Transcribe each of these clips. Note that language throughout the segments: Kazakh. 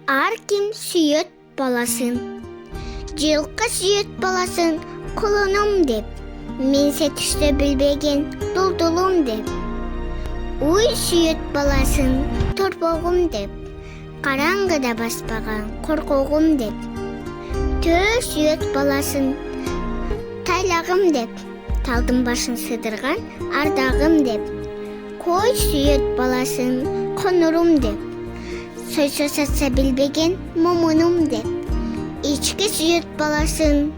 Ар ким сүйет баласын. Жылқы сүйет баласын құлыным деп. Мен сетішті білбеген дұлдұлым деп. Уй сүйет баласын торпоғым деп. Қараңғыда баспаған қорқоғым деп. Төр сүйет баласын тайлағым деп. Талдың башын сыдырған ардағым деп. Қой сүйет баласын қонырым деп. Сойса сатса білбеген момыным деп. Ичкі сүйет баласын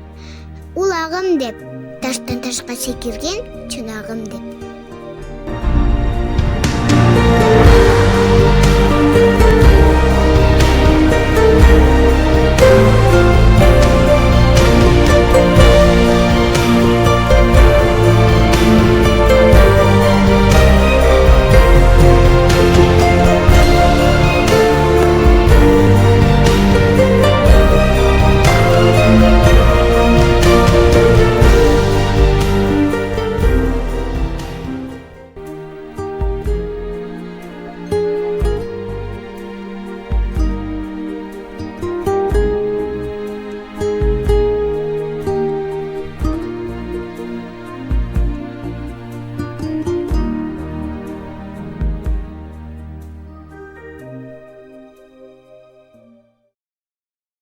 улағым деп. Таштан ташқа секірген чынағым деп.